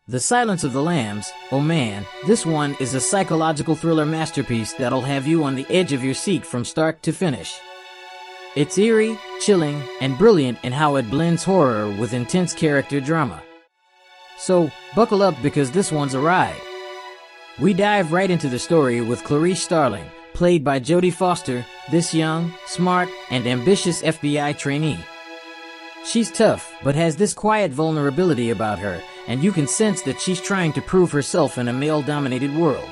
The Silence of the Lambs, oh man, this one is a psychological thriller masterpiece that'll have you on the edge of your seat from start to finish. It's eerie, chilling, and brilliant in how it blends horror with intense character drama. So, buckle up because this one's a ride. We dive right into the story with Clarice Starling, played by Jodie Foster, this young, smart, and ambitious FBI trainee. She's tough, but has this quiet vulnerability about her, and you can sense that she's trying to prove herself in a male-dominated world.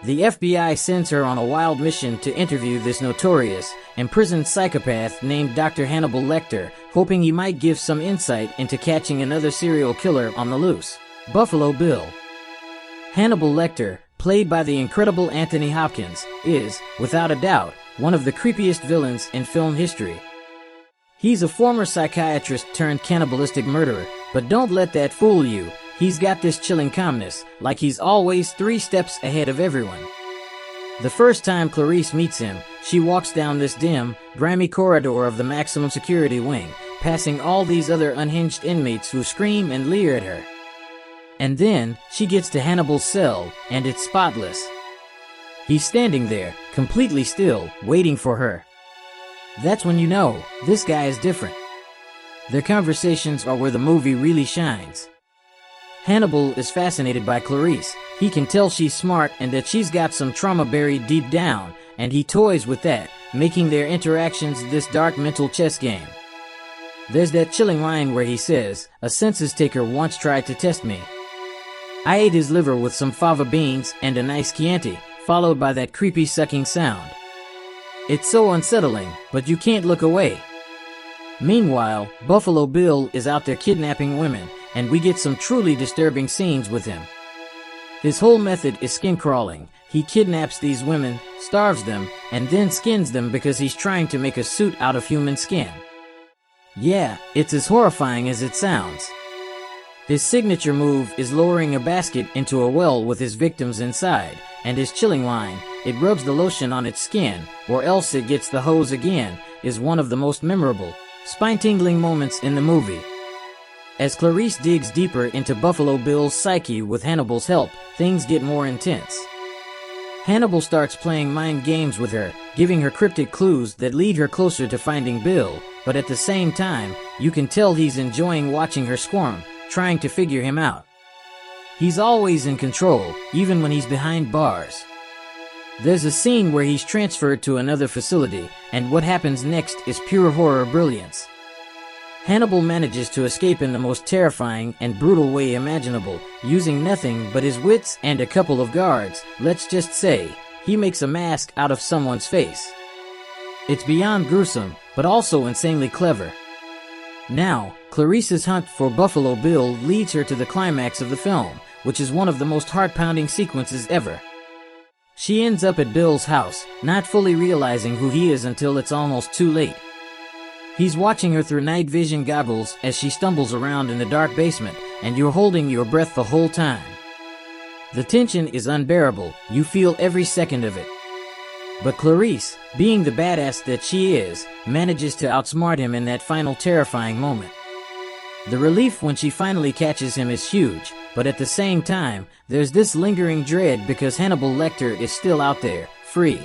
The FBI sends her on a wild mission to interview this notorious, imprisoned psychopath named Dr. Hannibal Lecter, hoping he might give some insight into catching another serial killer on the loose, Buffalo Bill. Hannibal Lecter, played by the incredible Anthony Hopkins, is, without a doubt, one of the creepiest villains in film history. He's a former psychiatrist turned cannibalistic murderer, but don't let that fool you. He's got this chilling calmness, like he's always 3 steps ahead of everyone. The first time Clarice meets him, she walks down this dim, grimy corridor of the maximum security wing, passing all these other unhinged inmates who scream and leer at her. And then, she gets to Hannibal's cell, and it's spotless. He's standing there, completely still, waiting for her. That's when you know, this guy is different. Their conversations are where the movie really shines. Hannibal is fascinated by Clarice. He can tell she's smart and that she's got some trauma buried deep down, and he toys with that, making their interactions this dark mental chess game. There's that chilling line where he says, "A census taker once tried to test me. I ate his liver with some fava beans and a nice Chianti," followed by that creepy sucking sound. It's so unsettling, but you can't look away. Meanwhile, Buffalo Bill is out there kidnapping women, and we get some truly disturbing scenes with him. His whole method is skin crawling. He kidnaps these women, starves them, and then skins them because he's trying to make a suit out of human skin. Yeah, it's as horrifying as it sounds. His signature move is lowering a basket into a well with his victims inside, and his chilling line, "It rubs the lotion on its skin, or else it gets the hose again," is one of the most memorable, spine-tingling moments in the movie. As Clarice digs deeper into Buffalo Bill's psyche with Hannibal's help, things get more intense. Hannibal starts playing mind games with her, giving her cryptic clues that lead her closer to finding Bill, but at the same time, you can tell he's enjoying watching her squirm, trying to figure him out. He's always in control, even when he's behind bars. There's a scene where he's transferred to another facility, and what happens next is pure horror brilliance. Hannibal manages to escape in the most terrifying and brutal way imaginable, using nothing but his wits and a couple of guards. Let's just say, he makes a mask out of someone's face. It's beyond gruesome, but also insanely clever. Now, Clarice's hunt for Buffalo Bill leads her to the climax of the film, which is one of the most heart-pounding sequences ever. She ends up at Bill's house, not fully realizing who he is until it's almost too late. He's watching her through night vision goggles as she stumbles around in the dark basement, and you're holding your breath the whole time. The tension is unbearable, you feel every second of it. But Clarice, being the badass that she is, manages to outsmart him in that final terrifying moment. The relief when she finally catches him is huge, but at the same time, there's this lingering dread because Hannibal Lecter is still out there, free.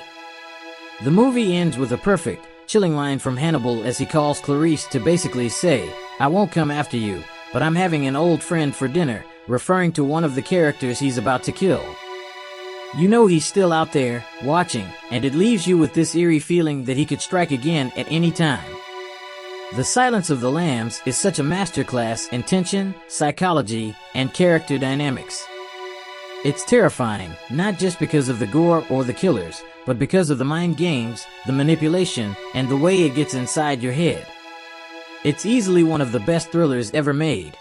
The movie ends with a perfect, chilling line from Hannibal as he calls Clarice to basically say, "I won't come after you, but I'm having an old friend for dinner," referring to one of the characters he's about to kill. You know he's still out there, watching, and it leaves you with this eerie feeling that he could strike again at any time. The Silence of the Lambs is such a masterclass in tension, psychology, and character dynamics. It's terrifying, not just because of the gore or the killers, but because of the mind games, the manipulation, and the way it gets inside your head. It's easily one of the best thrillers ever made.